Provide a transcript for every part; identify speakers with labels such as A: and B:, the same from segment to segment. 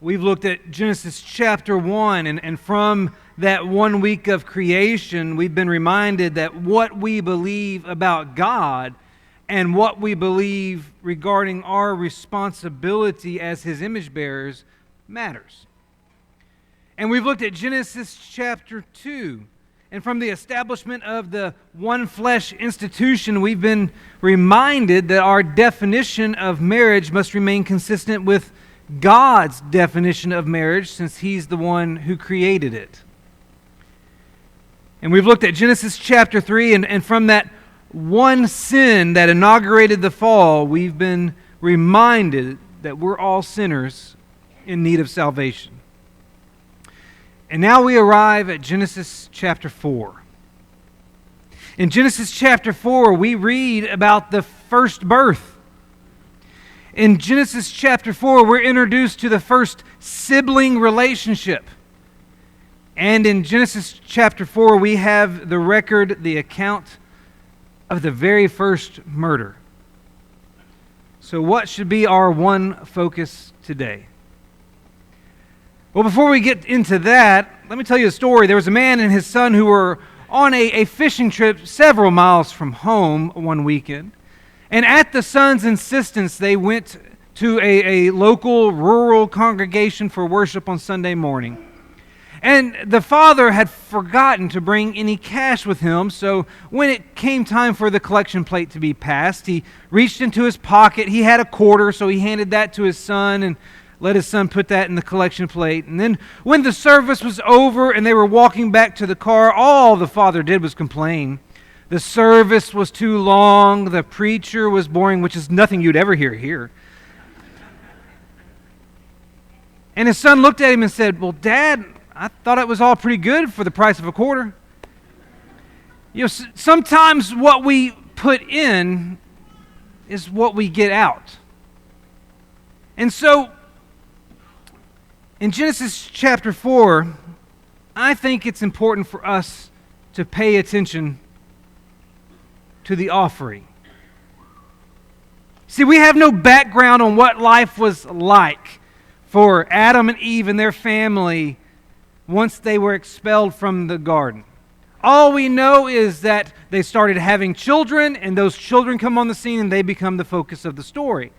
A: We've looked at Genesis chapter 1, and from that 1 week of creation, we've been reminded that what we believe about God and what we believe regarding our responsibility as His image bearers matters. And we've looked at Genesis chapter 2, and from the establishment of the one flesh institution, we've been reminded that our definition of marriage must remain consistent with God's definition of marriage, since He's the one who created it. And we've looked at Genesis chapter 3, and from that one sin that inaugurated the fall, we've been reminded that we're all sinners in need of salvation. And now we arrive at Genesis chapter 4. In Genesis chapter 4, we read about the first birth. In Genesis chapter 4, we're introduced to the first sibling relationship. And in Genesis chapter 4, we have the record, the account of the very first murder. So what should be our one focus today? Well, before we get into that, let me tell you a story. There was a man and his son who were on a fishing trip several miles from home one weekend. And at the son's insistence, they went to a local rural congregation for worship on Sunday morning. And the father had forgotten to bring any cash with him, so when it came time for the collection plate to be passed, he reached into his pocket. He had a quarter, so he handed that to his son and let his son put that in the collection plate. And then when the service was over and they were walking back to the car, all the father did was complain. The service was too long, the preacher was boring, which is nothing you'd ever hear here. And his son looked at him and said, "Well, Dad, I thought it was all pretty good for the price of a quarter." You know, sometimes what we put in is what we get out. And so, in Genesis chapter 4, I think it's important for us to pay attention to the offering. See, we have no background on what life was like for Adam and Eve and their family once they were expelled from the garden. All we know is that they started having children, and those children come on the scene and they become the focus of the story.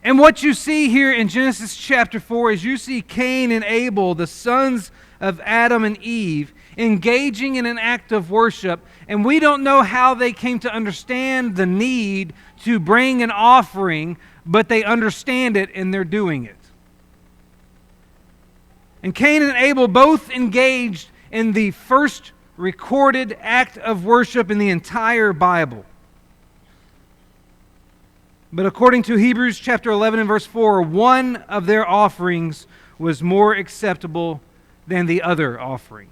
A: And what you see here in Genesis chapter 4 is you see Cain and Abel, the sons of Adam and Eve, engaging in an act of worship, and we don't know how they came to understand the need to bring an offering, but they understand it and they're doing it. And Cain and Abel both engaged in the first recorded act of worship in the entire Bible. But according to Hebrews chapter 11 and verse 4, one of their offerings was more acceptable than the other offering.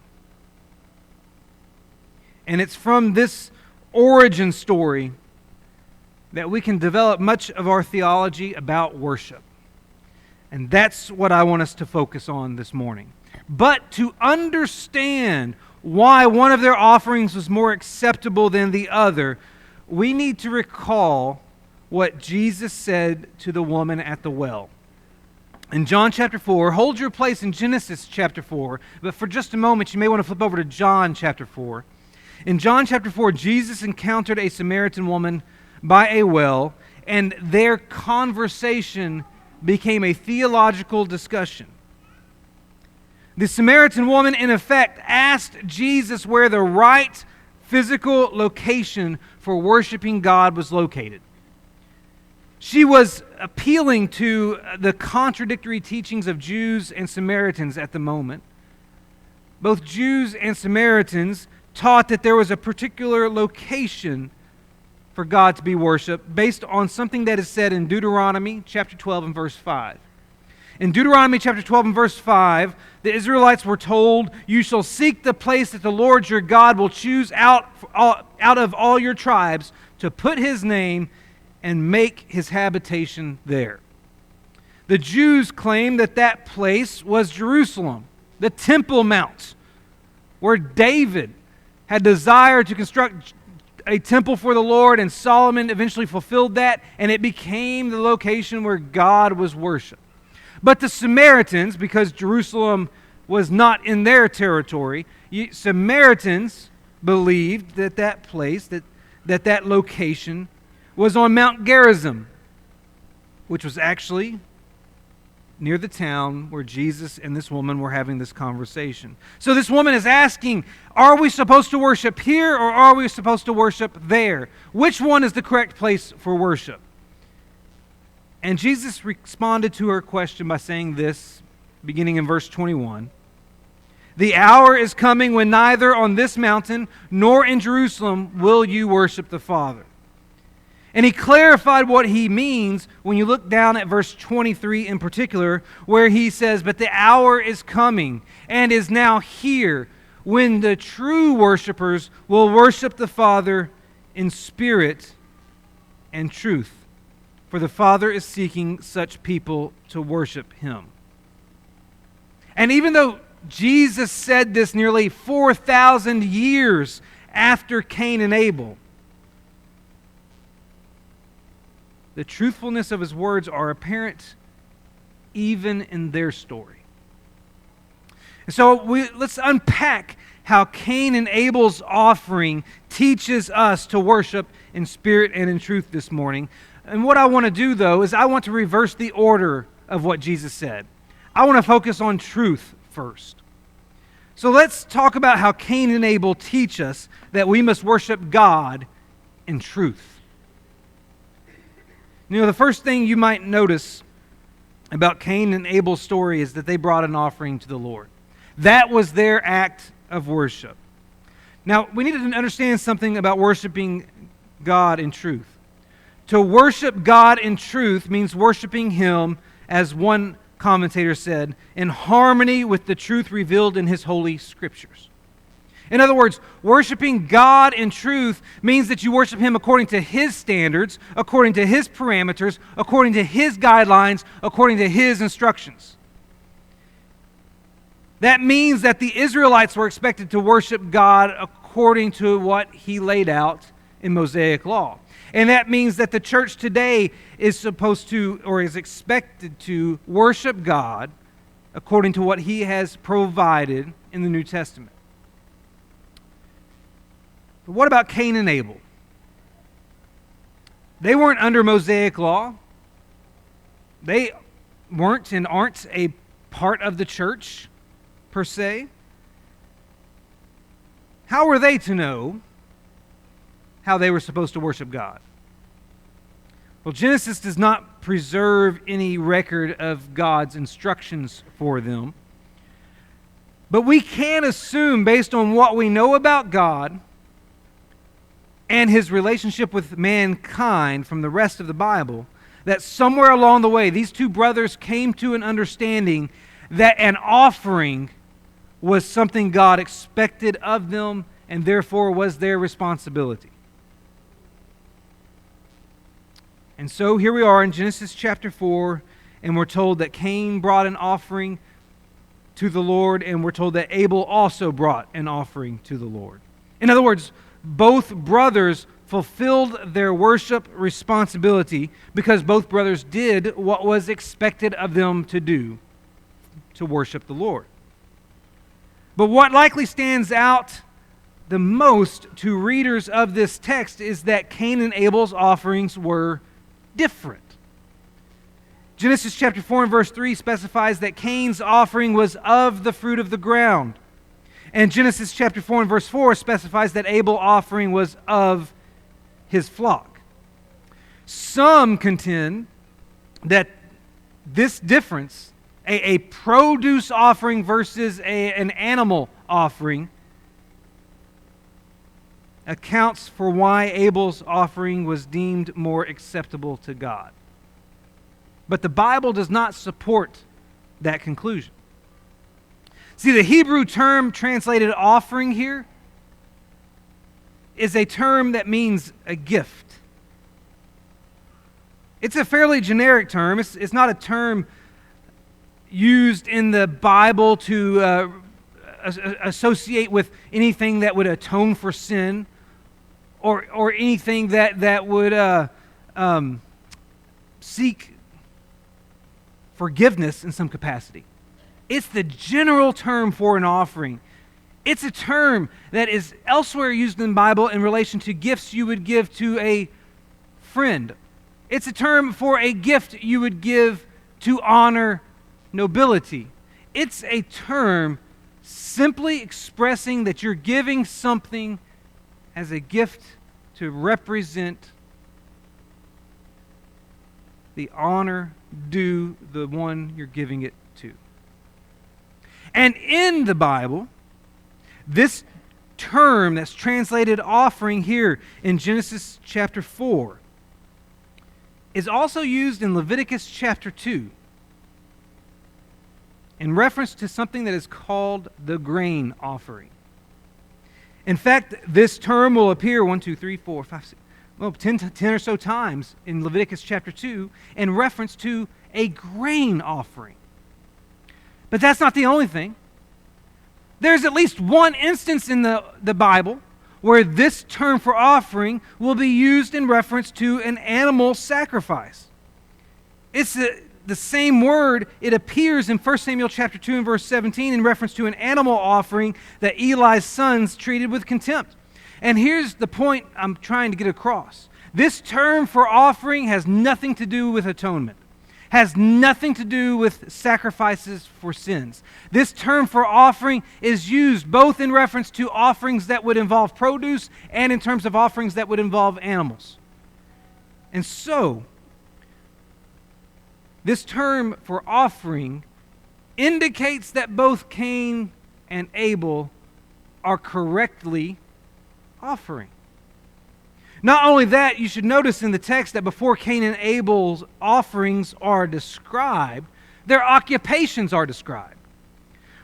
A: And it's from this origin story that we can develop much of our theology about worship. And that's what I want us to focus on this morning. But to understand why one of their offerings was more acceptable than the other, we need to recall what Jesus said to the woman at the well. In John chapter 4, hold your place in Genesis chapter 4, but for just a moment you may want to flip over to John chapter 4. In John chapter 4, Jesus encountered a Samaritan woman by a well, and their conversation became a theological discussion. The Samaritan woman, in effect, asked Jesus where the right physical location for worshiping God was located. She was appealing to the contradictory teachings of Jews and Samaritans at the moment. Both Jews and Samaritans taught that there was a particular location for God to be worshipped based on something that is said in Deuteronomy chapter 12 and verse 5. In Deuteronomy chapter 12 and verse 5, the Israelites were told, "You shall seek the place that the Lord your God will choose out of all your tribes to put His name and make His habitation there." The Jews claimed that that place was Jerusalem, the Temple Mount, where David had desired to construct a temple for the Lord, and Solomon eventually fulfilled that, and it became the location where God was worshipped. But the Samaritans, because Jerusalem was not in their territory, Samaritans believed that that place, that location was on Mount Gerizim, which was actually near the town where Jesus and this woman were having this conversation. So this woman is asking, are we supposed to worship here or are we supposed to worship there? Which one is the correct place for worship? And Jesus responded to her question by saying this, beginning in verse 21. The hour is coming when neither on this mountain nor in Jerusalem will you worship the Father. And he clarified what he means when you look down at verse 23 in particular, where he says, but the hour is coming and is now here when the true worshipers will worship the Father in spirit and truth. For the Father is seeking such people to worship him. And even though Jesus said this nearly 4,000 years after Cain and Abel, the truthfulness of his words are apparent even in their story. And so let's unpack how Cain and Abel's offering teaches us to worship in spirit and in truth this morning. And what I want to do, though, is I want to reverse the order of what Jesus said. I want to focus on truth first. So let's talk about how Cain and Abel teach us that we must worship God in truth. You know, the first thing you might notice about Cain and Abel's story is that they brought an offering to the Lord. That was their act of worship. Now, we need to understand something about worshiping God in truth. To worship God in truth means worshiping Him, as one commentator said, in harmony with the truth revealed in His holy scriptures. In other words, worshiping God in truth means that you worship Him according to His standards, according to His parameters, according to His guidelines, according to His instructions. That means that the Israelites were expected to worship God according to what He laid out in Mosaic law. And that means that the church today is supposed to, or is expected to, worship God according to what He has provided in the New Testament. But what about Cain and Abel? They weren't under Mosaic law. They weren't and aren't a part of the church, per se. How were they to know how they were supposed to worship God? Well, Genesis does not preserve any record of God's instructions for them. But we can assume, based on what we know about God and His relationship with mankind from the rest of the Bible, that somewhere along the way, these two brothers came to an understanding that an offering was something God expected of them and therefore was their responsibility. And so here we are in Genesis chapter 4, and we're told that Cain brought an offering to the Lord, and we're told that Abel also brought an offering to the Lord. In other words, both brothers fulfilled their worship responsibility because both brothers did what was expected of them to do, to worship the Lord. But what likely stands out the most to readers of this text is that Cain and Abel's offerings were different. Genesis chapter 4 and verse 3 specifies that Cain's offering was of the fruit of the ground. And Genesis chapter 4 and verse 4 specifies that Abel's offering was of his flock. Some contend that this difference, a produce offering versus an animal offering, accounts for why Abel's offering was deemed more acceptable to God. But the Bible does not support that conclusion. See, the Hebrew term translated offering here is a term that means a gift. It's a fairly generic term. It's not a term used in the Bible to associate with anything that would atone for sin or anything that would seek forgiveness in some capacity. It's the general term for an offering. It's a term that is elsewhere used in the Bible in relation to gifts you would give to a friend. It's a term for a gift you would give to honor nobility. It's a term simply expressing that you're giving something as a gift to represent the honor due the one you're giving it to. And in the Bible, this term that's translated offering here in Genesis chapter 4 is also used in Leviticus chapter 2 in reference to something that is called the grain offering. In fact, this term will appear 10 or so times in Leviticus chapter 2 in reference to a grain offering. But that's not the only thing. There's at least one instance in the Bible where this term for offering will be used in reference to an animal sacrifice. It's the same word. It appears in 1 Samuel chapter 2 and verse 17 in reference to an animal offering that Eli's sons treated with contempt. And here's the point I'm trying to get across. This term for offering has nothing to do with atonement, has nothing to do with sacrifices for sins. This term for offering is used both in reference to offerings that would involve produce and in terms of offerings that would involve animals. And so, this term for offering indicates that both Cain and Abel are correctly offering. Not only that, you should notice in the text that before Cain and Abel's offerings are described, their occupations are described.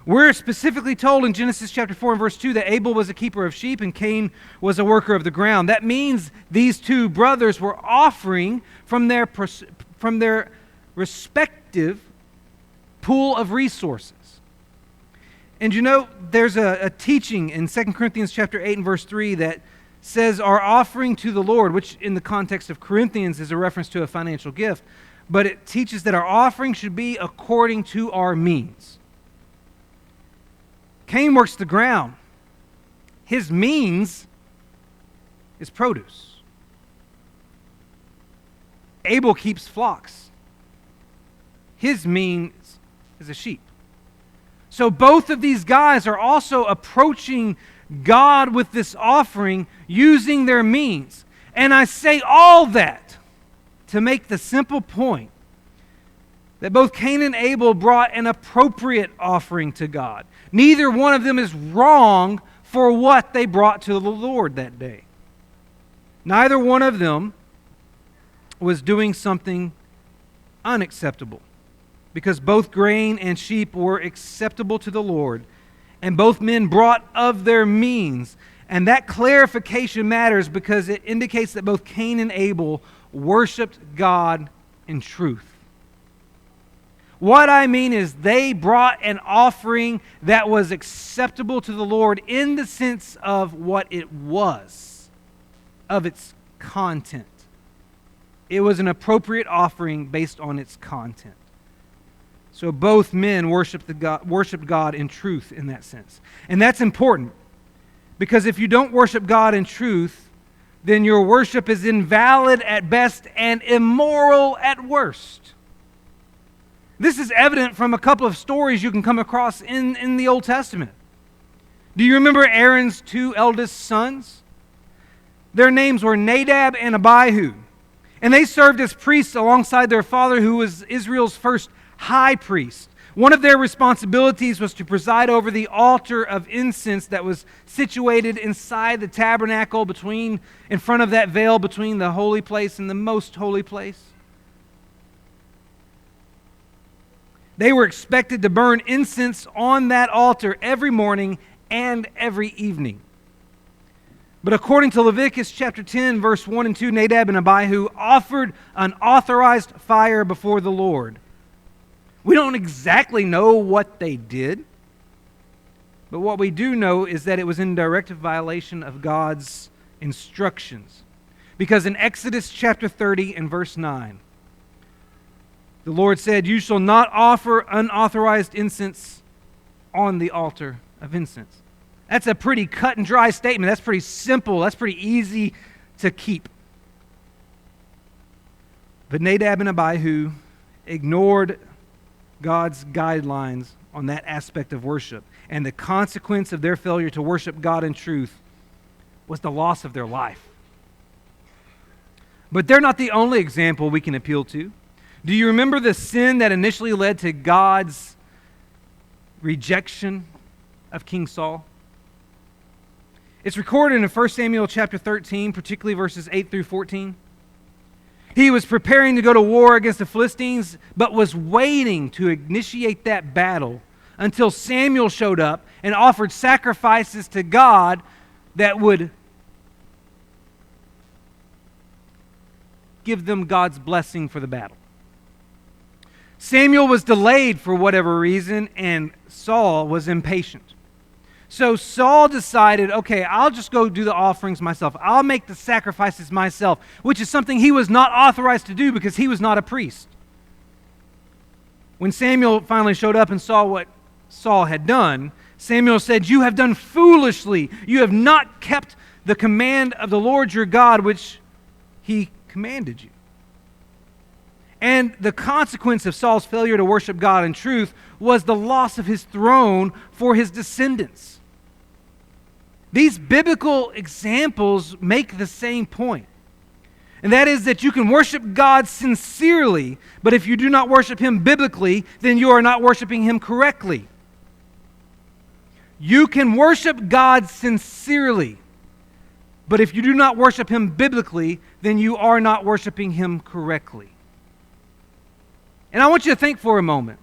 A: We're specifically told in Genesis chapter 4 and verse 2 that Abel was a keeper of sheep and Cain was a worker of the ground. That means these two brothers were offering from their respective pool of resources. And you know, there's a teaching in 2 Corinthians chapter 8 and verse 3 that says our offering to the Lord, which in the context of Corinthians is a reference to a financial gift, but it teaches that our offering should be according to our means. Cain works the ground. His means is produce. Abel keeps flocks. His means is a sheep. So both of these guys are also approaching God with this offering using their means. And I say all that to make the simple point that both Cain and Abel brought an appropriate offering to God. Neither one of them is wrong for what they brought to the Lord that day. Neither one of them was doing something unacceptable, because both grain and sheep were acceptable to the Lord, and both men brought of their means. And that clarification matters because it indicates that both Cain and Abel worshiped God in truth. What I mean is they brought an offering that was acceptable to the Lord in the sense of what it was, of its content. It was an appropriate offering based on its content. So both men worshiped God in truth in that sense. And that's important, because if you don't worship God in truth, then your worship is invalid at best and immoral at worst. This is evident from a couple of stories you can come across in the Old Testament. Do you remember Aaron's two eldest sons? Their names were Nadab and Abihu. And they served as priests alongside their father, who was Israel's first high priest. One of their responsibilities was to preside over the altar of incense that was situated inside the tabernacle in front of that veil between the holy place and the most holy place. They were expected to burn incense on that altar every morning and every evening. But according to Leviticus chapter 10, verse 1 and 2, Nadab and Abihu offered an authorized fire before the Lord. We don't exactly know what they did, but what we do know is that it was in direct violation of God's instructions. Because in Exodus chapter 30 and verse 9, The Lord said, "You shall not offer unauthorized incense on the altar of incense." That's a pretty cut and dry statement. That's pretty simple. That's pretty easy to keep. But Nadab and Abihu ignored God's guidelines on that aspect of worship. And the consequence of their failure to worship God in truth was the loss of their life. But they're not the only example we can appeal to. Do you remember the sin that initially led to God's rejection of King Saul? It's recorded in 1 Samuel chapter 13, particularly verses 8 through 14. He was preparing to go to war against the Philistines, but was waiting to initiate that battle until Samuel showed up and offered sacrifices to God that would give them God's blessing for the battle. Samuel was delayed for whatever reason, and Saul was impatient. So Saul decided, okay, I'll just go do the offerings myself. I'll make the sacrifices myself, which is something he was not authorized to do because he was not a priest. When Samuel finally showed up and saw what Saul had done, Samuel said, "You have done foolishly. You have not kept the command of the Lord your God, which he commanded you." And the consequence of Saul's failure to worship God in truth was the loss of his throne for his descendants. These biblical examples make the same point. And that is that you can worship God sincerely, but if you do not worship Him biblically, then you are not worshiping Him correctly. You can worship God sincerely, but if you do not worship Him biblically, then you are not worshiping Him correctly. And I want you to think for a moment,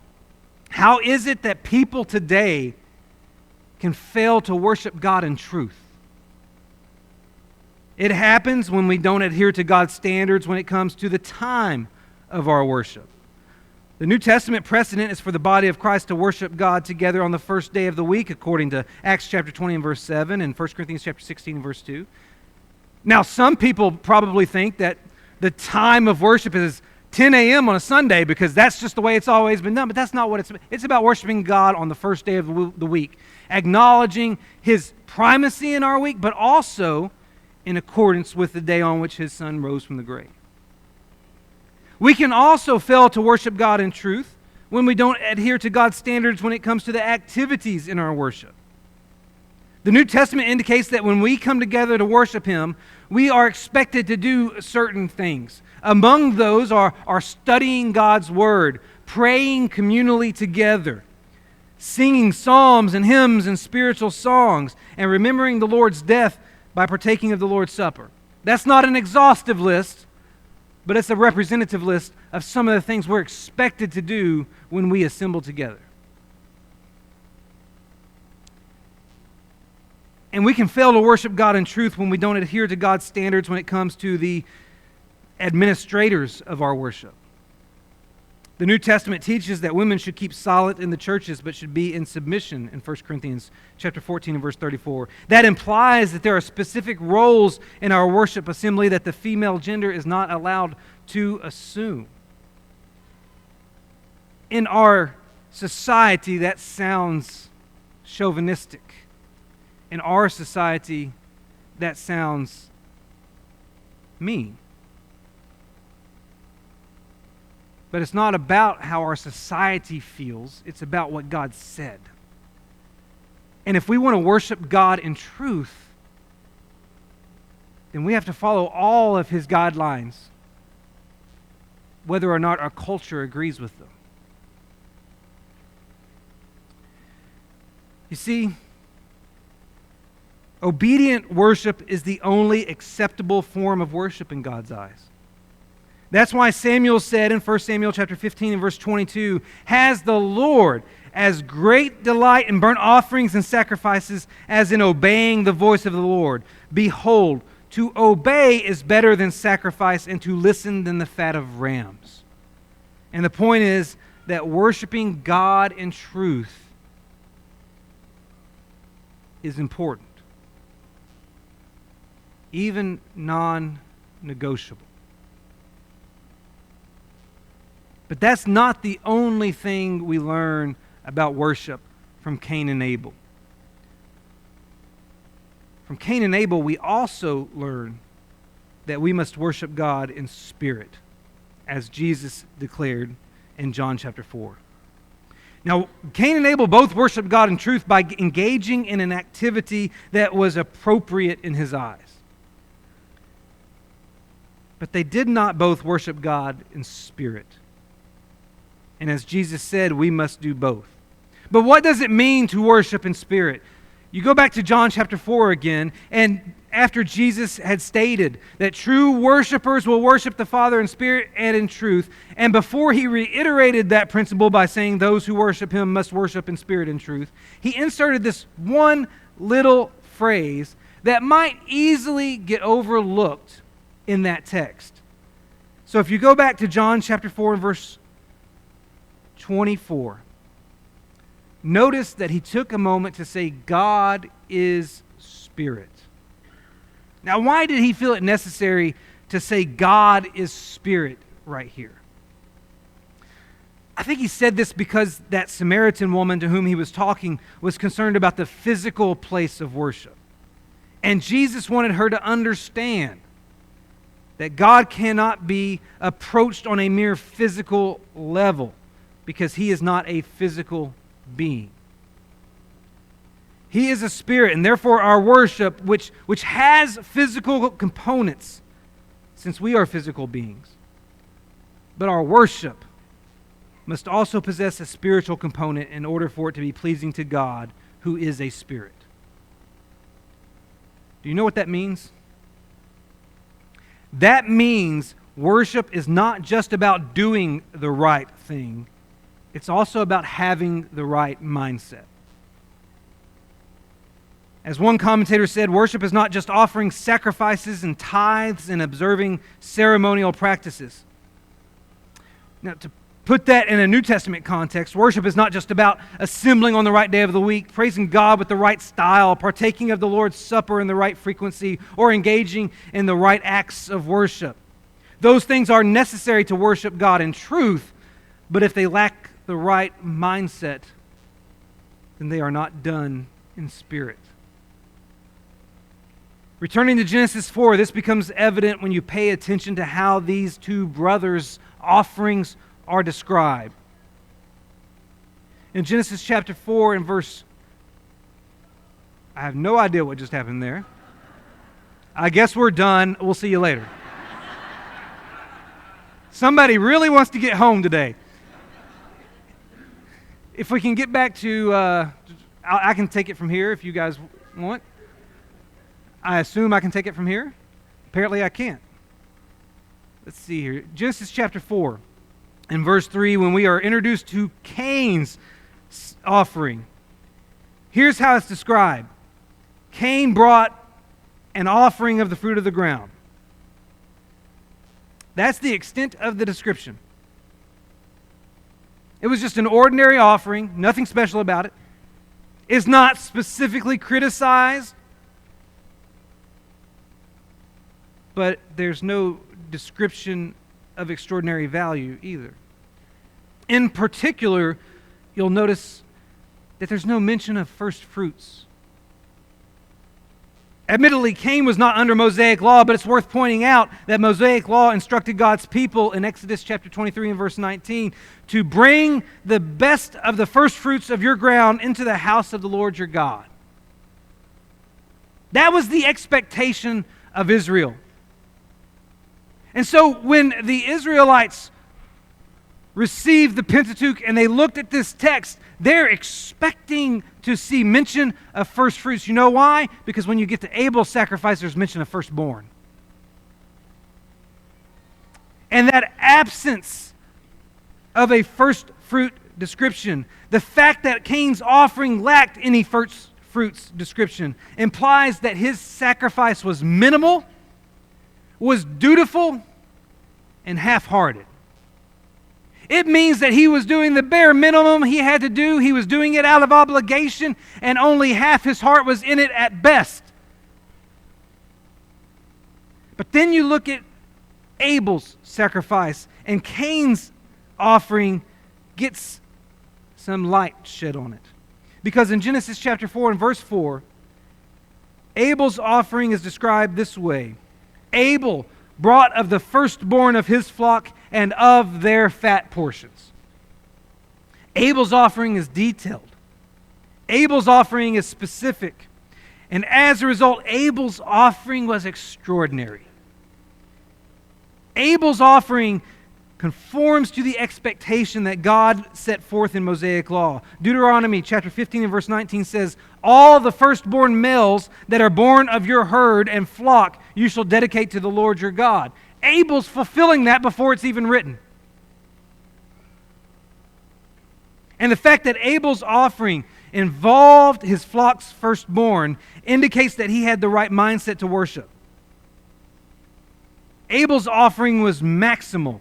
A: how is it that people today can fail to worship God in truth? It happens when we don't adhere to God's standards when it comes to the time of our worship. The New Testament precedent is for the body of Christ to worship God together on the first day of the week, according to Acts chapter 20 and verse 7 and 1 Corinthians chapter 16 and verse 2. Now, some people probably think that the time of worship is 10 a.m. on a Sunday because that's just the way it's always been done, but that's not what it's about. It's about worshiping God on the first day of the week, acknowledging His primacy in our week, but also in accordance with the day on which His Son rose from the grave. We can also fail to worship God in truth when we don't adhere to God's standards when it comes to the activities in our worship. The New Testament indicates that when we come together to worship Him, we are expected to do certain things. Among those are studying God's Word, praying communally together, singing psalms and hymns and spiritual songs, and remembering the Lord's death by partaking of the Lord's Supper. That's not an exhaustive list, but it's a representative list of some of the things we're expected to do when we assemble together. And we can fail to worship God in truth when we don't adhere to God's standards when it comes to the administrators of our worship. The New Testament teaches that women should keep silent in the churches but should be in submission in 1 Corinthians chapter 14 and verse 34. That implies that there are specific roles in our worship assembly that the female gender is not allowed to assume. In our society, that sounds chauvinistic. In our society, that sounds mean. But it's not about how our society feels. It's about what God said. And if we want to worship God in truth, then we have to follow all of His guidelines, whether or not our culture agrees with them. You see, obedient worship is the only acceptable form of worship in God's eyes. That's why Samuel said in 1 Samuel chapter 15 and verse 22, "Has the Lord as great delight in burnt offerings and sacrifices as in obeying the voice of the Lord? Behold, to obey is better than sacrifice, and to listen than the fat of rams." And the point is that worshiping God in truth is important, even non-negotiable. But that's not the only thing we learn about worship from Cain and Abel. From Cain and Abel, we also learn that we must worship God in spirit, as Jesus declared in John chapter 4. Now, Cain and Abel both worshiped God in truth by engaging in an activity that was appropriate in his eyes. But they did not both worship God in spirit. And as Jesus said, we must do both. But what does it mean to worship in spirit? You go back to John chapter 4 again, and after Jesus had stated that true worshipers will worship the Father in spirit and in truth, and before he reiterated that principle by saying those who worship him must worship in spirit and truth, he inserted this one little phrase that might easily get overlooked in that text. So if you go back to John chapter 4 and verse 24, notice that he took a moment to say, God is spirit. Now, why did he feel it necessary to say God is spirit right here? I think he said this because that Samaritan woman to whom he was talking was concerned about the physical place of worship. And Jesus wanted her to understand that God cannot be approached on a mere physical level because he is not a physical being. He is a spirit, and therefore our worship, which has physical components, since we are physical beings, but our worship must also possess a spiritual component in order for it to be pleasing to God, who is a spirit. Do you know what that means? That means worship is not just about doing the right thing, it's also about having the right mindset. As one commentator said, worship is not just offering sacrifices and tithes and observing ceremonial practices. Now, to put that in a New Testament context, worship is not just about assembling on the right day of the week, praising God with the right style, partaking of the Lord's Supper in the right frequency, or engaging in the right acts of worship. Those things are necessary to worship God in truth, but if they lack the right mindset, then they are not done in spirit. Returning to Genesis 4, this becomes evident when you pay attention to how these two brothers' offerings are described. In Genesis chapter 4 and verse... I have no idea what just happened there. I guess we're done. We'll see you later. Somebody really wants to get home today. If we can get back to... I can take it from here if you guys want. I assume I can take it from here. Apparently I can't. Let's see here. Genesis chapter 4 and verse 3, when we are introduced to Cain's offering, here's how it's described. Cain brought an offering of the fruit of the ground. That's the extent of the description. It was just an ordinary offering, nothing special about it. It's not specifically criticized, but there's no description of extraordinary value either. In particular, you'll notice that there's no mention of first fruits. Admittedly, Cain was not under Mosaic law, but it's worth pointing out that Mosaic law instructed God's people in Exodus chapter 23 and verse 19 to bring the best of the first fruits of your ground into the house of the Lord your God. That was the expectation of Israel. And so when the Israelites received the Pentateuch and they looked at this text, they're expecting to see mention of first fruits. You know why? Because when you get to Abel's sacrifice, there's mention of firstborn. And that absence of a first fruit description, the fact that Cain's offering lacked any first fruits description, implies that his sacrifice was minimal, was dutiful, and half-hearted. It means that he was doing the bare minimum he had to do. He was doing it out of obligation, and only half his heart was in it at best. But then you look at Abel's sacrifice and Cain's offering gets some light shed on it. Because in Genesis chapter 4 and verse 4, Abel's offering is described this way. Abel brought of the firstborn of his flock and of their fat portions. Abel's offering is detailed. Abel's offering is specific. And as a result, Abel's offering was extraordinary. Abel's offering conforms to the expectation that God set forth in Mosaic law. Deuteronomy chapter 15 and verse 19 says, "All the firstborn males that are born of your herd and flock you shall dedicate to the Lord your God." Abel's fulfilling that before it's even written. And the fact that Abel's offering involved his flock's firstborn indicates that he had the right mindset to worship. Abel's offering was maximal.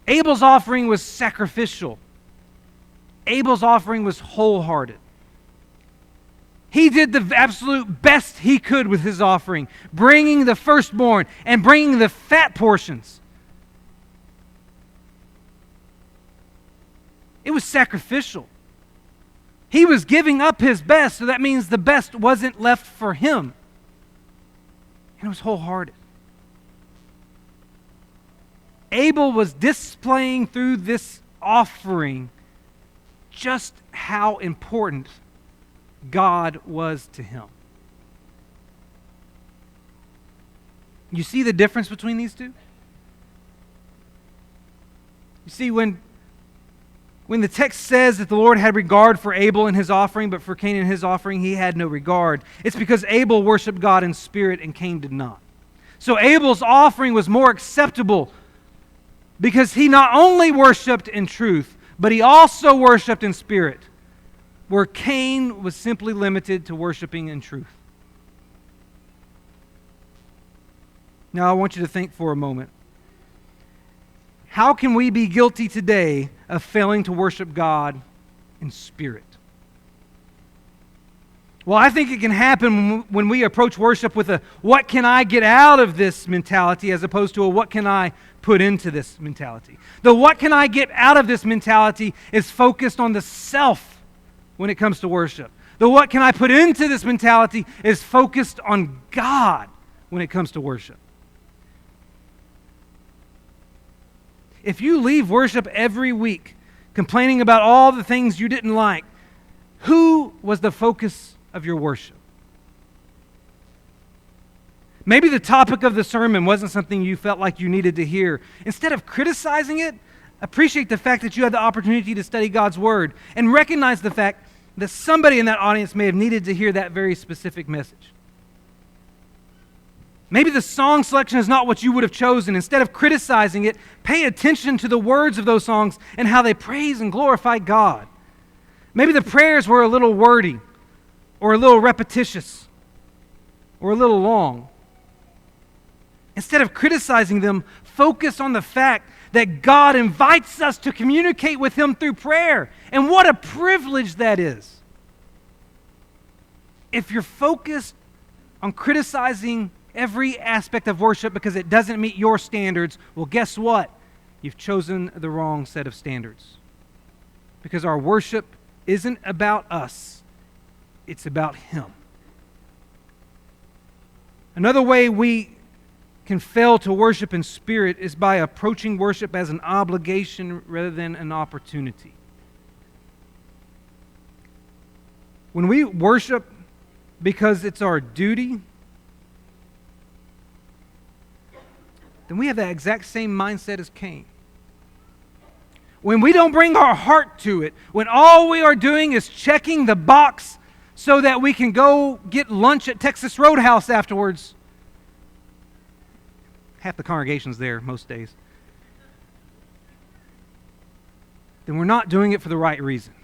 A: Abel's offering was sacrificial. Abel's offering was wholehearted. He did the absolute best he could with his offering, bringing the firstborn and bringing the fat portions. It was sacrificial. He was giving up his best, so that means the best wasn't left for him. And it was wholehearted. Abel was displaying through this offering just how important God was to him. You see the difference between these two? You see, when the text says that the Lord had regard for Abel and his offering, but for Cain and his offering he had no regard, it's because Abel worshiped God in spirit and Cain did not. So Abel's offering was more acceptable because he not only worshiped in truth, but he also worshiped in spirit, where Cain was simply limited to worshiping in truth. Now I want you to think for a moment. How can we be guilty today of failing to worship God in spirit? Well, I think it can happen when we approach worship with a "what can I get out of this" mentality as opposed to a "what can I put into this" mentality. The "what can I get out of this" mentality is focused on the self when it comes to worship. The "what can I put into this" mentality is focused on God when it comes to worship. If you leave worship every week complaining about all the things you didn't like, who was the focus of your worship? Maybe the topic of the sermon wasn't something you felt like you needed to hear. Instead of criticizing it, appreciate the fact that you had the opportunity to study God's Word and recognize the fact that somebody in that audience may have needed to hear that very specific message. Maybe the song selection is not what you would have chosen. Instead of criticizing it, pay attention to the words of those songs and how they praise and glorify God. Maybe the prayers were a little wordy or a little repetitious or a little long. Instead of criticizing them, focus on the fact that God invites us to communicate with Him through prayer. And what a privilege that is. If you're focused on criticizing every aspect of worship because it doesn't meet your standards, well, guess what? You've chosen the wrong set of standards. Because our worship isn't about us, it's about Him. Another way we can fail to worship in spirit is by approaching worship as an obligation rather than an opportunity. When we worship because it's our duty, then we have that exact same mindset as Cain. When we don't bring our heart to it, when all we are doing is checking the box so that we can go get lunch at Texas Roadhouse afterwards, half the congregation's there most days, then we're not doing it for the right reason.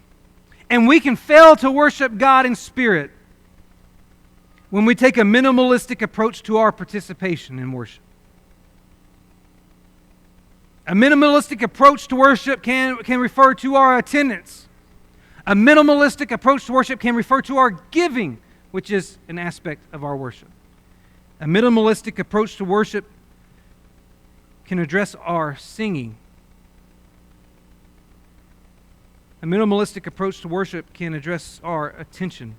A: And we can fail to worship God in spirit when we take a minimalistic approach to our participation in worship. A minimalistic approach to worship can refer to our attendance. A minimalistic approach to worship can refer to our giving, which is an aspect of our worship. A minimalistic approach to worship can address our singing, A minimalistic approach to worship can address our attention.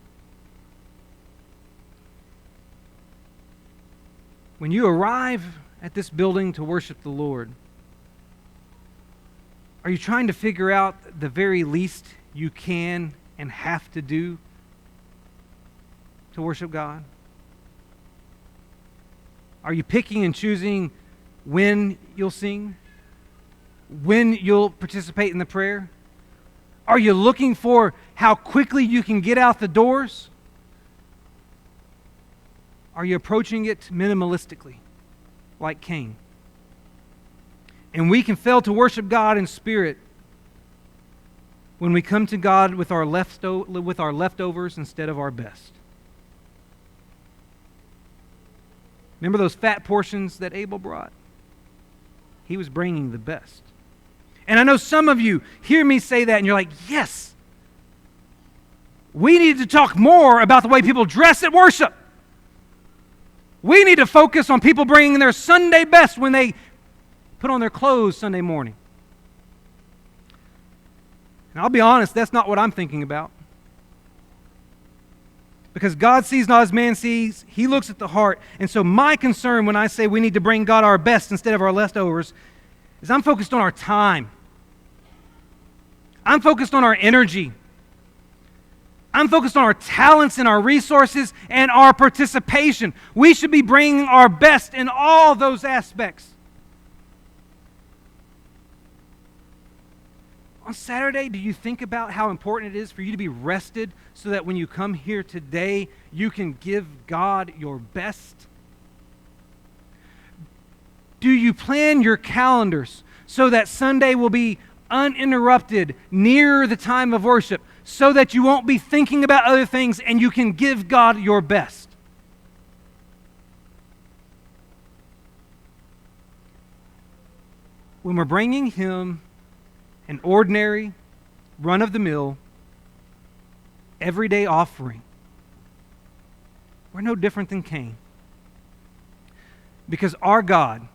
A: When you arrive at this building to worship the Lord, are you trying to figure out the very least you can and have to do to worship God? Are you picking and choosing when you'll sing? When you'll participate in the prayer? Are you looking for how quickly you can get out the doors? Are you approaching it minimalistically, like Cain? And we can fail to worship God in spirit when we come to God with our leftovers instead of our best. Remember those fat portions that Abel brought? He was bringing the best. And I know some of you hear me say that and you're like, yes, we need to talk more about the way people dress at worship. We need to focus on people bringing their Sunday best when they put on their clothes Sunday morning. And I'll be honest, that's not what I'm thinking about. Because God sees not as man sees, He looks at the heart. And so my concern when I say we need to bring God our best instead of our leftovers is I'm focused on our time. I'm focused on our energy. I'm focused on our talents and our resources and our participation. We should be bringing our best in all those aspects. On Saturday, do you think about how important it is for you to be rested so that when you come here today, you can give God your best? Do you plan your calendars so that Sunday will be uninterrupted near the time of worship so that you won't be thinking about other things and you can give God your best? When we're bringing Him an ordinary, run-of-the-mill, everyday offering, we're no different than Cain. Because our God,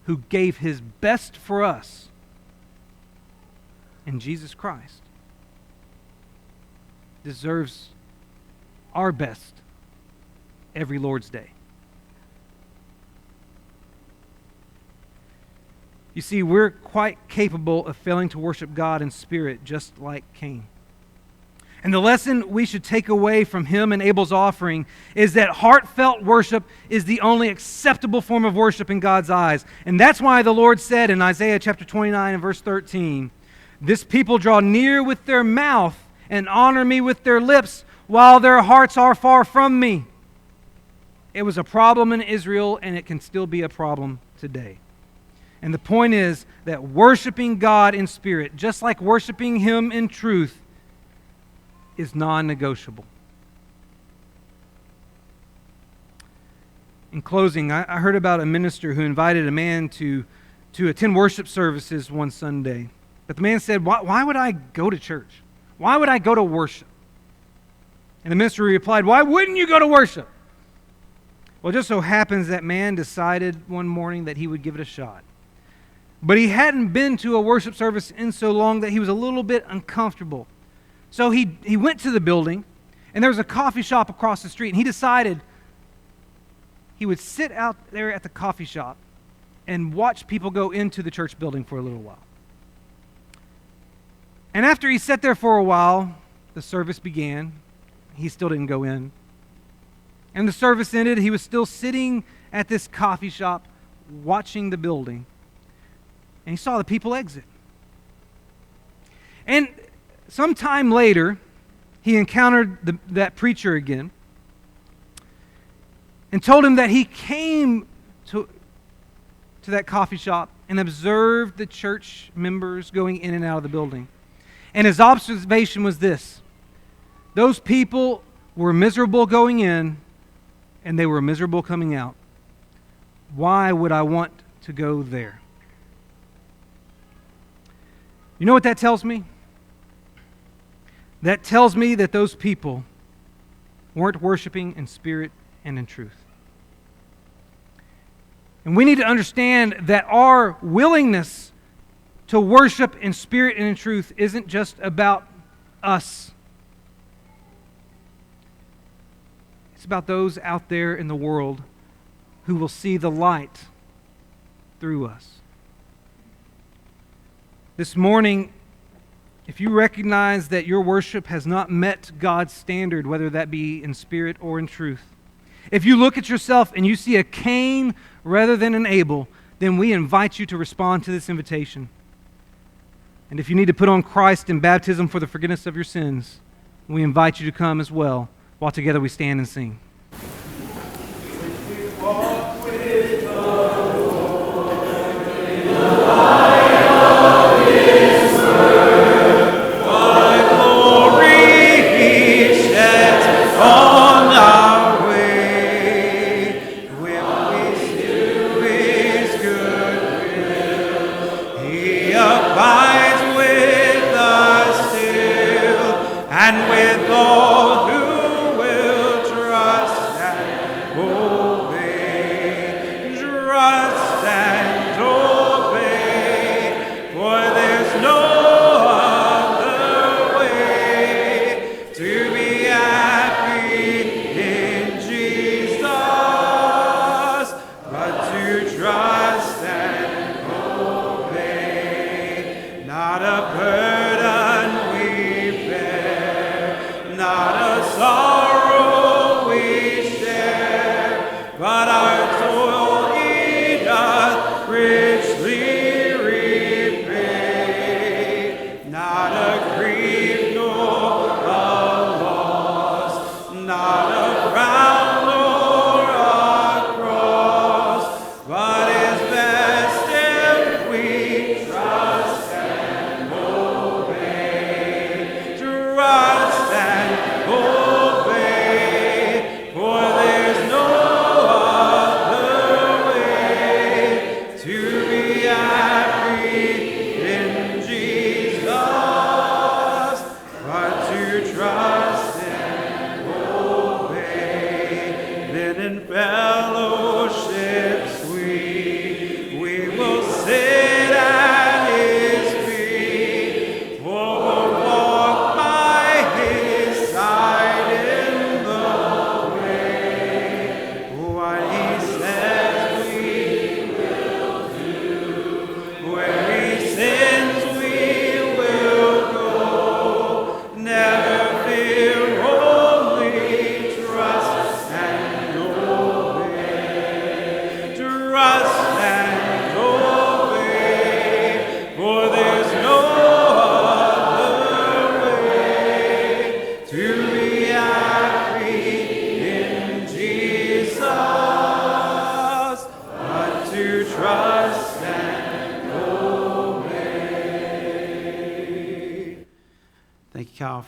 A: who gave His best for us in Jesus Christ, deserves our best every Lord's Day. You see, we're quite capable of failing to worship God in spirit, just like Cain. And the lesson we should take away from him and Abel's offering is that heartfelt worship is the only acceptable form of worship in God's eyes. And that's why the Lord said in Isaiah chapter 29 and verse 13, "This people draw near with their mouth and honor me with their lips, while their hearts are far from me." It was a problem in Israel, and it can still be a problem today. And the point is that worshiping God in spirit, just like worshiping Him in truth, is non-negotiable. In closing, I heard about a minister who invited a man to attend worship services one Sunday. But the man said, why would I go to church? Why would I go to worship? And the minister replied, "Why wouldn't you go to worship?" Well, it just so happens that man decided one morning that he would give it a shot. But he hadn't been to a worship service in so long that he was a little bit uncomfortable. So he went to the building, and there was a coffee shop across the street, and he decided he would sit out there at the coffee shop and watch people go into the church building for a little while. And after he sat there for a while, the service began. He still didn't go in. And the service ended. He was still sitting at this coffee shop watching the building. And he saw the people exit. And sometime later, he encountered that preacher again and told him that he came to that coffee shop and observed the church members going in and out of the building. And his observation was this: those people were miserable going in and they were miserable coming out. Why would I want to go there? You know what that tells me? That tells me that those people weren't worshiping in spirit and in truth. And we need to understand that our willingness to worship in spirit and in truth isn't just about us. It's about those out there in the world who will see the light through us. This morning, if you recognize that your worship has not met God's standard, whether that be in spirit or in truth, if you look at yourself and you see a Cain rather than an Abel, then we invite you to respond to this invitation. And if you need to put on Christ in baptism for the forgiveness of your sins, we invite you to come as well, while together we stand and sing.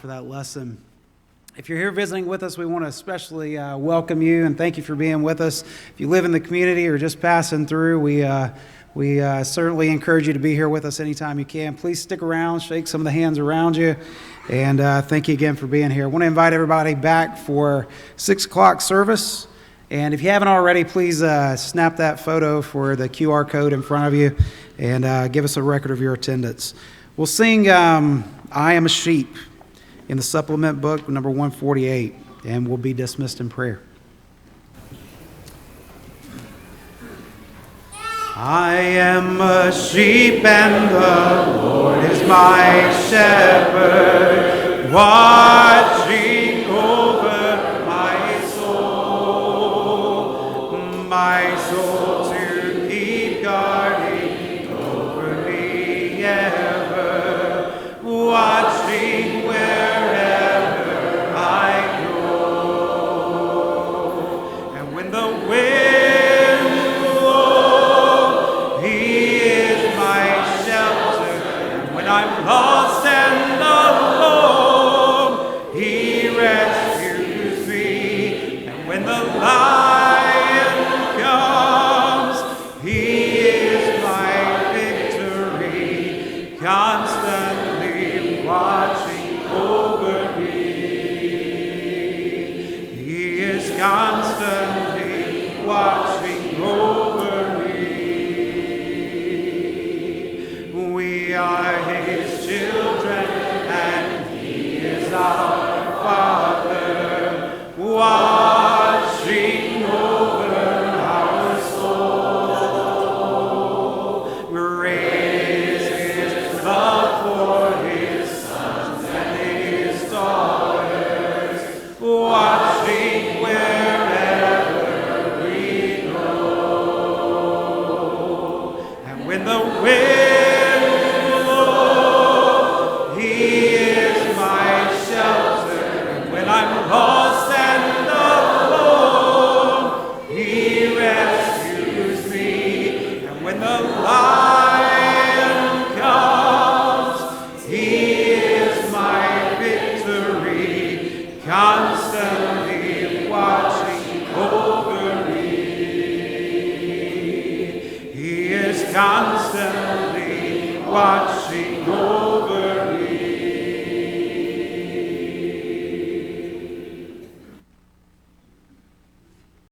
B: For that lesson. If you're here visiting with us, we want to especially welcome you and thank you for being with us. If you live in the community or just passing through, we certainly encourage you to be here with us anytime you can. Please stick around, shake some of the hands around you, and thank you again for being here. I want to invite everybody back for 6 o'clock service. And if you haven't already, please snap that photo for the QR code in front of you and give us a record of your attendance. We'll sing I Am a Sheep in the supplement book, number 148, and we'll be dismissed in prayer. I am a sheep and the Lord is my shepherd, watching over my soul to keep guarding over me ever, watching lost and alone, is our Father, watching over our soul. Raises up for his sons and his daughters, watching wherever we go. And when the wind blows, he is my shelter. And when I'm lost and alone, he rescues me. And when the lion comes, he is my victory, constant